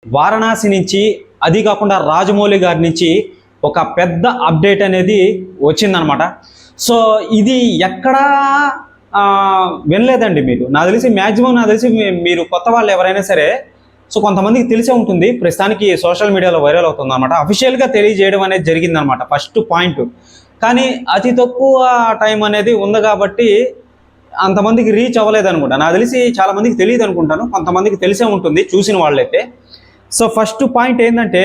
వారణాసి నుంచి అది కాకుండా రాజమౌళి గారి నుంచి ఒక పెద్ద అప్డేట్ అనేది వచ్చిందనమాట. సో ఇది ఎక్కడా వినలేదండి మీరు. నాకు తెలిసి మ్యాక్సిమం మీరు కొత్త వాళ్ళు ఎవరైనా సరే సో కొంతమందికి తెలిసే ఉంటుంది. ప్రస్తుతానికి సోషల్ మీడియాలో వైరల్ అవుతుంది అనమాట. అఫీషియల్గా తెలియజేయడం అనేది జరిగిందనమాట ఫస్ట్ పాయింట్. కానీ అతి తక్కువ టైం అనేది ఉంది కాబట్టి అంతమందికి రీచ్ అవ్వలేదు అనుకుంటా. నాకు తెలిసి చాలామందికి తెలియదు అనుకుంటాను, కొంతమందికి తెలిసే ఉంటుంది చూసిన వాళ్ళైతే. సో ఫస్ట్ పాయింట్ ఏంటంటే,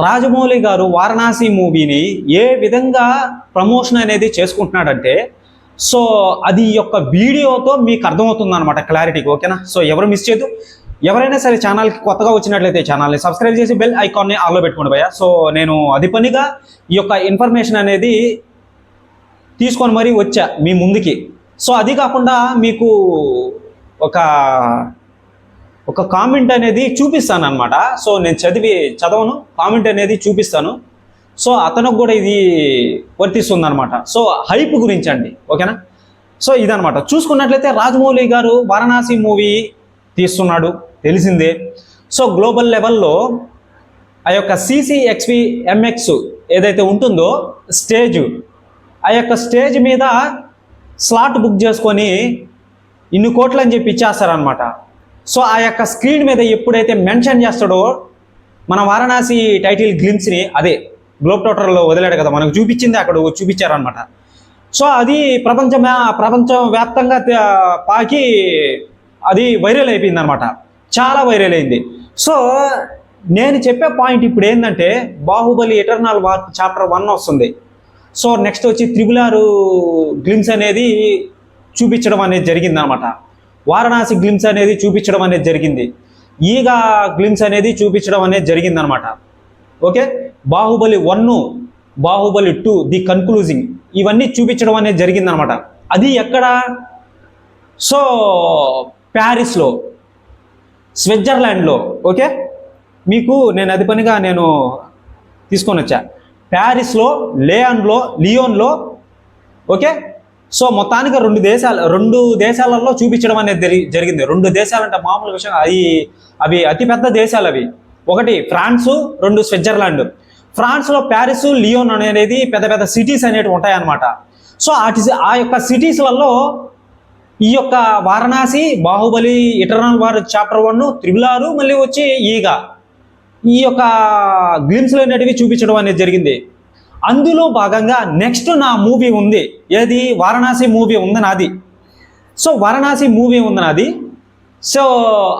రాజమౌళి గారు వారణాసి మూవీని ఏ విధంగా ప్రమోషన్ అనేది చేసుకుంటున్నాడంటే, సో అది యొక్క వీడియోతో మీకు అర్థమవుతుంది అనమాట క్లారిటీకి. ఓకేనా? సో ఎవరు మిస్ చేయదు. ఎవరైనా సరే ఛానల్కి కొత్తగా వచ్చినట్లయితే ఛానల్ని సబ్స్క్రైబ్ చేసి బెల్ ఐకాన్ని ఆన్లో పెట్టుకోండి భయ్యా. సో నేను అది పనిగా ఈ యొక్క ఇన్ఫర్మేషన్ అనేది తీసుకొని మరీ వచ్చా మీ ముందుకి. సో అది కాకుండా మీకు ఒక కామెంట్ అనేది చూపిస్తాను అనమాట. సో నేను చదవను, కామెంట్ అనేది చూపిస్తాను. సో అతనికి కూడా ఇది వర్తిస్తుంది అనమాట. సో హైప్ గురించి అండి. ఓకేనా? సో ఇదనమాట. చూసుకున్నట్లయితే రాజమౌళి గారు వారణాసి మూవీ తీస్తున్నాడు, తెలిసిందే. సో గ్లోబల్ లెవెల్లో ఆ యొక్క CCXP-MX ఏదైతే ఉంటుందో స్టేజ్, ఆ యొక్క స్టేజ్ మీద స్లాట్ బుక్ చేసుకొని ఇన్ని కోట్లు అని చెప్పి ఇచ్చేస్తారనమాట. సో ఆ యొక్క స్క్రీన్ మీద ఎప్పుడైతే మెన్షన్ చేస్తాడో మన వారణాసి టైటిల్ గ్లిమ్స్ని, అదే గ్లోబ్ టోటర్లో వదిలాడు కదా మనకు చూపించింది, అక్కడ చూపించారనమాట. సో అది ప్రపంచవ్యాప్తంగా పాకి అది వైరల్ అయిపోయింది అనమాట. చాలా వైరల్ అయింది. సో నేను చెప్పే పాయింట్ ఇప్పుడు ఏంటంటే, బాహుబలి ఎటర్నల్ వార్ చాప్టర్ 1 వస్తుంది. సో నెక్స్ట్ వచ్చి RRR గ్లిమ్స్ అనేది చూపించడం అనేది జరిగింది అనమాట. వారణాసి గ్లిమ్స్ అనేది చూపించడం అనేది జరిగింది. ఈగ గ్లిమ్స్ అనేది చూపించడం అనేది జరిగింది అనమాట. ఓకే, బాహుబలి 1, బాహుబలి 2 ది కన్క్లూజింగ్, ఇవన్నీ చూపించడం అనేది జరిగింది అనమాట. అది ఎక్కడ? సో ప్యారిస్లో, స్విట్జర్లాండ్లో. ఓకే, మీకు నేను అది పనిగా నేను తీసుకొని వచ్చా. ప్యారిస్లో, లియోన్లో. ఓకే, సో మొత్తానికి రెండు దేశాలలో చూపించడం అనేది జరిగింది. 2 దేశాలంటే మామూలు విషయం, అవి అతిపెద్ద దేశాలు అవి. ఒకటి ఫ్రాన్సు, 2 స్విట్జర్లాండ్. ఫ్రాన్స్లో ప్యారిస్, లియోన్ అనేది పెద్ద పెద్ద సిటీస్ అనేవి ఉంటాయన్నమాట. సో ఆ యొక్క సిటీస్లలో ఈ యొక్క Varanasi, Baahubali eternal war chapter 1, RRR, మళ్ళీ వచ్చి ఈ యొక్క గ్లిమ్స్లు అనేటివి చూపించడం అనేది జరిగింది. అందులో భాగంగా నెక్స్ట్ నా మూవీ ఉంది. ఏది? వారణాసి మూవీ ఉంది నాది. సో వారణాసి మూవీ ఉంది నాది. సో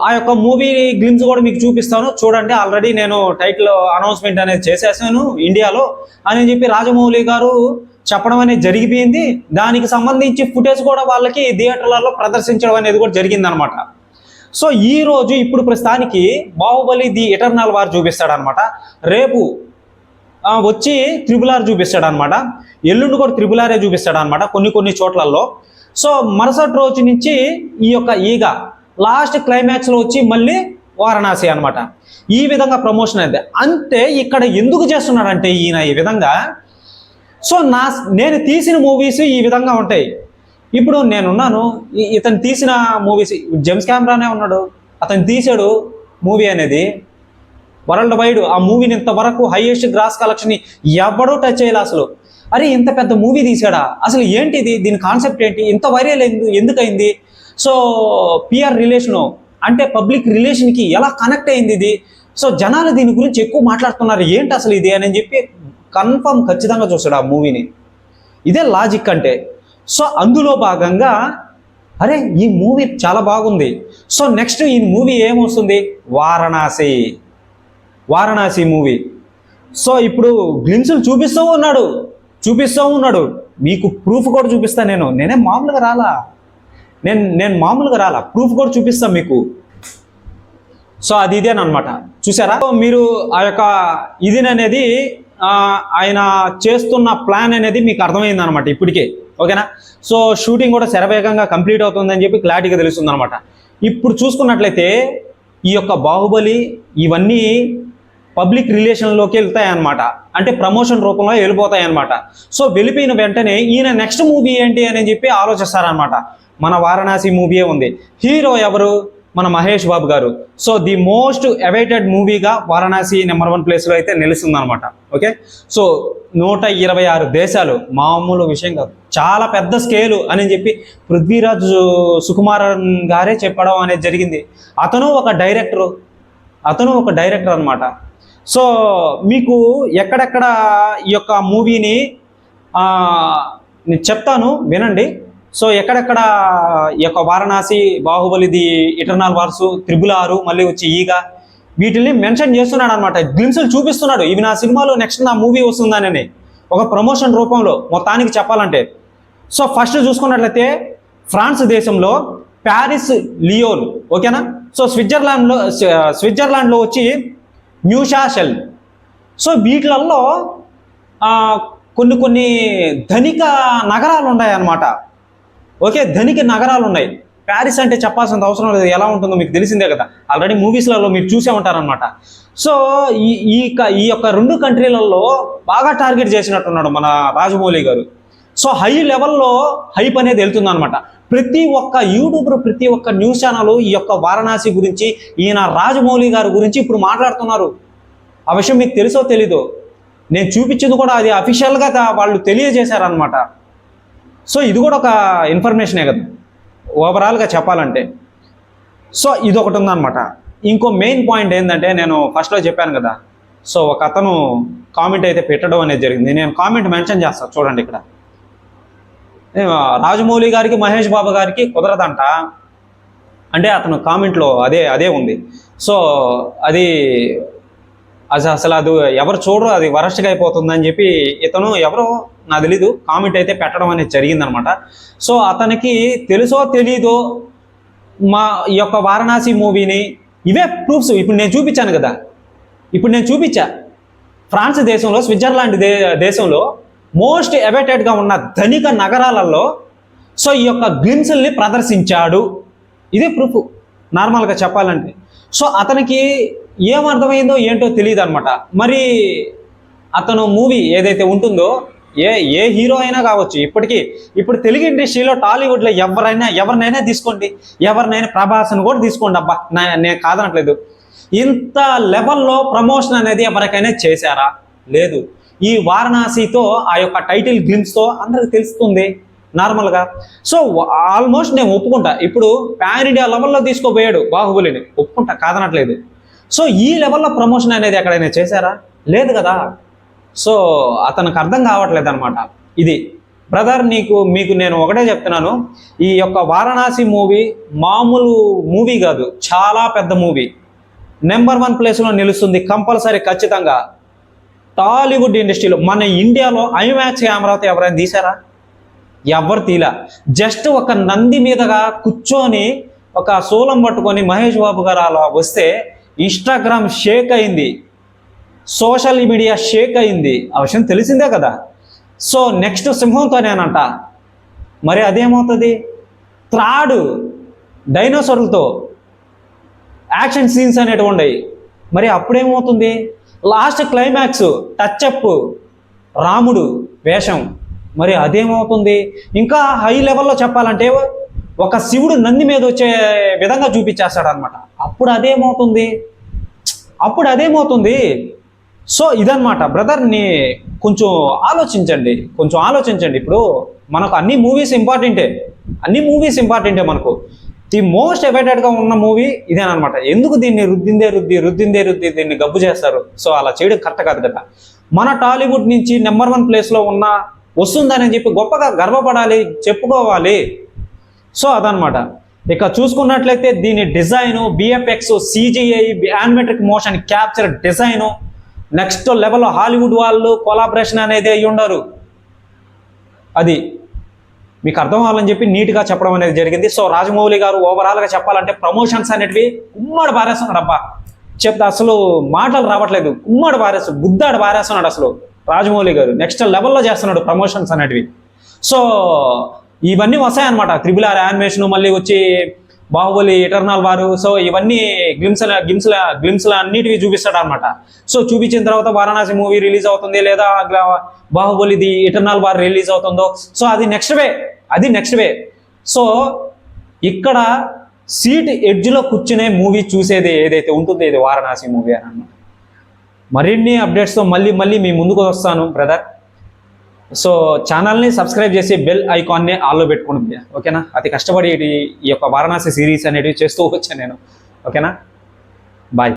ఆ యొక్క మూవీ గ్లిమ్స్ కూడా మీకు చూపిస్తాను, చూడండి. ఆల్రెడీ నేను టైటిల్ అనౌన్స్మెంట్ అనేది చేసేసాను ఇండియాలో అని చెప్పి రాజమౌళి గారు చెప్పడం అనేది జరిగిపోయింది. దానికి సంబంధించి ఫుటేజ్ కూడా వాళ్ళకి థియేటర్లలో ప్రదర్శించడం అనేది కూడా జరిగిందనమాట. సో ఇప్పుడు ప్రస్తుతానికి బాహుబలి ది ఎటర్నల్ వార్ చూపిస్తాడనమాట. రేపు వచ్చి RRR చూపిస్తాడనమాట. ఎల్లుండి కూడా RRR చూపిస్తాడనమాట కొన్ని చోట్లలో. సో మరుసటి రోజు నుంచి ఈ యొక్క ఈగ లాస్ట్ క్లైమాక్స్లో వచ్చి మళ్ళీ వారణాసి అనమాట. ఈ విధంగా ప్రమోషన్ అయితే అంతే. ఇక్కడ ఎందుకు చేస్తున్నాడంటే ఈయన ఈ విధంగా, సో నేను తీసిన మూవీస్ ఈ విధంగా ఉంటాయి. ఇప్పుడు నేనున్నాను, ఇతను తీసిన మూవీస్, జేమ్స్ కెమెరానే ఉన్నాడు, అతను తీసాడు మూవీ అనేది వరల్డ్ వైడ్. ఆ మూవీని ఇంతవరకు హైయెస్ట్ గ్రాస్ కలెక్షన్ ఎవడో టచ్ చేయాలి అసలు. అరే ఇంత పెద్ద మూవీ తీసాడా, అసలు ఏంటిది, దీని కాన్సెప్ట్ ఏంటి, ఇంత వైరల్ ఎందుకైంది? సో PR రిలేషను అంటే పబ్లిక్ రిలేషన్కి ఎలా కనెక్ట్ అయింది ఇది? సో జనాలు దీని గురించి ఎక్కువ మాట్లాడుతున్నారు, ఏంటి అసలు ఇది అని చెప్పి ఖచ్చితంగా చూస్తాడు ఆ మూవీని. ఇదే లాజిక్ అంటే. సో అందులో భాగంగా అరే ఈ మూవీ చాలా బాగుంది. సో నెక్స్ట్ ఈ మూవీ ఏమొస్తుంది? వారణాసి మూవీ. సో ఇప్పుడు గ్లిమ్స్లు చూపిస్తూ ఉన్నాడు. మీకు ప్రూఫ్ కూడా చూపిస్తాను. నేనే మామూలుగా రాలా, నేను మామూలుగా రాలా, ప్రూఫ్ కూడా చూపిస్తాను మీకు. సో అది ఇదేనమాట. చూసారా? మీరు ఆ యొక్క అనేది ఆయన చేస్తున్న ప్లాన్ అనేది మీకు అర్థమైంది అనమాట ఇప్పటికే. ఓకేనా? సో షూటింగ్ కూడా శరవేగంగా కంప్లీట్ అవుతుందని చెప్పి క్లారిటీగా తెలుస్తుంది అనమాట. ఇప్పుడు చూసుకున్నట్లయితే ఈ యొక్క బాహుబలి ఇవన్నీ పబ్లిక్ రిలేషన్లోకి వెళ్తాయన్నమాట. అంటే ప్రమోషన్ రూపంలో వెళ్ళిపోతాయి అన్నమాట. సో వెళ్ళిపోయిన వెంటనే ఈయన నెక్స్ట్ మూవీ ఏంటి అని చెప్పి ఆలోచిస్తారనమాట. మన వారణాసి మూవీయే ఉంది. హీరో ఎవరు? మన మహేష్ బాబు గారు. సో ది మోస్ట్ అవైటెడ్ మూవీగా వారణాసి నెంబర్ 1 ప్లేస్లో అయితే నిలుస్తుంది అనమాట. ఓకే, సో 126 దేశాలు మామూలు విషయం కాదు, చాలా పెద్ద స్కేలు అని చెప్పి పృథ్వీరాజ్ సుకుమారన్ గారే చెప్పడం అనేది జరిగింది. అతను ఒక డైరెక్టర్ అనమాట. సో మీకు ఎక్కడెక్కడ ఈ యొక్క మూవీని నేను చెప్తాను వినండి. సో ఎక్కడెక్కడ ఈ యొక్క Varanasi, Baahubali, the eternal wars, 666, మళ్ళీ వచ్చి ఈగా, వీటిని మెన్షన్ చేస్తున్నాడు అనమాట. గ్లిమ్స్లు చూపిస్తున్నాడు, ఇవి నా సినిమాలో నెక్స్ట్ నా మూవీ వస్తుందని ఒక ప్రమోషన్ రూపంలో మొత్తానికి చెప్పాలంటే. సో ఫస్ట్ చూసుకున్నట్లయితే ఫ్రాన్స్ దేశంలో ప్యారిస్, లియోన్, ఓకేనా. సో స్విట్జర్లాండ్లో వచ్చి న్యూషాషెల్. సో వీటిలలో కొన్ని ధనిక నగరాలు ఉన్నాయి అన్నమాట. ఓకే, ధనిక నగరాలు ఉన్నాయి. ప్యారిస్ అంటే చెప్పాల్సినంత అవసరం లేదు, ఎలా ఉంటుందో మీకు తెలిసిందే కదా, ఆల్రెడీ మూవీస్లలో మీరు చూసే ఉంటారనమాట. సో ఈ యొక్క 2 కంట్రీలలో బాగా టార్గెట్ చేసినట్టున్నాడు మన రాజమౌళి గారు. సో హై లెవెల్లో హైప్ అనేది వెళ్తుంది అనమాట. ప్రతి ఒక్క యూట్యూబర్, ప్రతి ఒక్క న్యూస్ ఛానల్ ఈ యొక్క వారణాసి గురించి, ఈయన రాజమౌళి గారి గురించి ఇప్పుడు మాట్లాడుతున్నారు. ఆ విషయం మీకు తెలుసో తెలీదో, నేను చూపించింది కూడా అది అఫీషియల్గా వాళ్ళు తెలియజేశారనమాట. సో ఇది కూడా ఒక ఇన్ఫర్మేషనే కదా ఓవరాల్గా చెప్పాలంటే. సో ఇది ఒకటి ఉందన్నమాట. ఇంకో మెయిన్ పాయింట్ ఏంటంటే, నేను ఫస్ట్లో చెప్పాను కదా, సో ఒక అతను కామెంట్ అయితే పెట్టడం అనేది జరిగింది. నేను కామెంట్ మెన్షన్ చేస్తాను చూడండి. ఇక్కడ రాజమౌళి గారికి, మహేష్ బాబు గారికి కుదరదంట అంటే అతను కామెంట్లో అదే ఉంది. సో అది అసలు అది ఎవరు చూడరు, అది వరస్ట్గా అయిపోతుందని చెప్పి ఇతను ఎవరో నాకు తెలీదు కామెంట్ అయితే పెట్టడం అనేది జరిగిందనమాట. సో అతనికి తెలుసో తెలీదో మా ఈ యొక్క వారణాసి మూవీని, ఇవే ప్రూఫ్స్ ఇప్పుడు నేను చూపించాను కదా, ఫ్రాన్స్ దేశంలో, స్విట్జర్లాండ్ దేశంలో మోస్ట్ అవైటెడ్గా ఉన్న ధనిక నగరాలలో సో ఈ యొక్క గ్లిమ్స్ని ప్రదర్శించాడు. ఇదే ప్రూఫ్ నార్మల్గా చెప్పాలంటే. సో అతనికి ఏమర్థమైందో ఏంటో తెలియదు అనమాట. మరి అతను మూవీ ఏదైతే ఉంటుందో, ఏ హీరో అయినా కావచ్చు, ఇప్పుడు తెలుగు ఇండస్ట్రీలో, టాలీవుడ్లో ఎవరినైనా తీసుకోండి, ప్రభాస్ని కూడా తీసుకోండి, అబ్బా నేను కాదనట్లేదు. ఇంత లెవెల్లో ప్రమోషన్ అనేది ఎవరికైనా చేశారా? లేదు. ఈ వారణాసితో, ఆ యొక్క టైటిల్ గ్లిమ్స్తో అందరికి తెలుస్తుంది నార్మల్గా. సో ఆల్మోస్ట్ నేను ఒప్పుకుంటా, ఇప్పుడు పాన్ ఇండియా లెవెల్లో తీసుకోబోయాడు బాహుబలిని, ఒప్పుకుంటా, కాదనట్లేదు. సో ఈ లెవెల్లో ప్రమోషన్ అనేది ఎక్కడైనా చేశారా? లేదు కదా. సో అతనికి అర్థం కావట్లేదు అనమాట. ఇది బ్రదర్, మీకు నేను ఒకటే చెప్తున్నాను, ఈ యొక్క వారణాసి మూవీ మామూలు మూవీ కాదు, చాలా పెద్ద మూవీ. నెంబర్ 1 ప్లేస్లో నిలుస్తుంది కంపల్సరీ, ఖచ్చితంగా. టాలీవుడ్ ఇండస్ట్రీలో, మన ఇండియాలో ఐమాక్స్ కెమెరాతో ఎవరైనా తీశారా? ఎవరు తీలా. జస్ట్ ఒక నంది మీదగా కూర్చొని ఒక శూలం పట్టుకొని మహేష్ బాబు గారు అలా వస్తే ఇన్స్టాగ్రామ్ షేక్ అయింది, సోషల్ మీడియా షేక్ అయింది. ఆ విషయం తెలిసిందే కదా. సో నెక్స్ట్ సింహంతోనేనంట. మరి అదేమవుతుంది? త్రాడు డైనోసార్లతో యాక్షన్ సీన్స్ అనేటివి ఉన్నాయి. మరి అప్పుడేమవుతుంది? లాస్ట్ క్లైమాక్స్ టచ్అప్ రాముడు వేషం, మరి అదేమవుతుంది? ఇంకా హై లెవెల్లో చెప్పాలంటే ఒక శివుడు నంది మీద వచ్చే విధంగా చూపించేస్తాడు అనమాట. అప్పుడు అదేమవుతుంది? సో ఇదన్నమాట బ్రదర్ని, కొంచెం ఆలోచించండి. ఇప్పుడు మనకు అన్ని మూవీస్ ఇంపార్టెంటే మనకు. ది మోస్ట్ అవైటెడ్గా ఉన్న మూవీ ఇదేనమాట. ఎందుకు దీన్ని రుద్దిందే దీన్ని గబ్బు చేస్తారు? సో అలా చేయడం కరెక్ట్ కాదు కదా. మన టాలీవుడ్ నుంచి నెంబర్ 1 ప్లేస్లో వస్తుందని చెప్పి గొప్పగా గర్వపడాలి, చెప్పుకోవాలి. సో అదనమాట. ఇక చూసుకున్నట్లయితే దీని design, VFX, CGI, animatronic motion capture design next లెవెల్లో. హాలీవుడ్ వాళ్ళు కొలాబరేషన్ అనేది అయ్యి ఉండరు. అది మీకు అర్థం అవ్వాలని చెప్పి నీట్గా చెప్పడం అనేది జరిగింది. సో రాజమౌళి గారు ఓవరాల్గా చెప్పాలంటే ప్రమోషన్స్ అనేటివి ఉమ్మడి బారేస్తున్నాడు. అబ్బా చెప్తే అసలు మాటలు రావట్లేదు. గుద్దాడు బారేస్తున్నాడు అసలు రాజమౌళి గారు. నెక్స్ట్ లెవెల్లో చేస్తున్నాడు ప్రమోషన్స్ అనేటివి. సో ఇవన్నీ వస్తాయన్నమాట. 666 యానిమేషన్, మళ్ళీ వచ్చి బాహుబలి, ఇటర్నల్ వారు. సో ఇవన్నీ గ్లిమ్స్ల అన్నిటివి చూపిస్తాడు అనమాట. సో చూపించిన తర్వాత వారణాసి మూవీ రిలీజ్ అవుతుంది, లేదా బాహుబలిది ఇటర్నల్ వార్ రిలీజ్ అవుతుందో, సో అది నెక్స్ట్ వే. సో ఇక్కడ సీట్ ఎడ్జ్లో కూర్చునే మూవీ చూసేది ఏదైతే ఉంటుందో ఇది వారణాసి మూవీ అని అన్న. మరిన్ని అప్డేట్స్తో మళ్ళీ మీ ముందుకు వస్తాను బ్రదర్. సో ఛానల్ని సబ్స్క్రైబ్ చేసి బెల్ ఐకాన్ని ఆల్లో పెట్టుకోండి, ఓకేనా? అతి కష్టపడి ఈ యొక్క వారణాసి సిరీస్ అనేటివి చేస్తూ వచ్చాను నేను, ఓకేనా? బాయ్.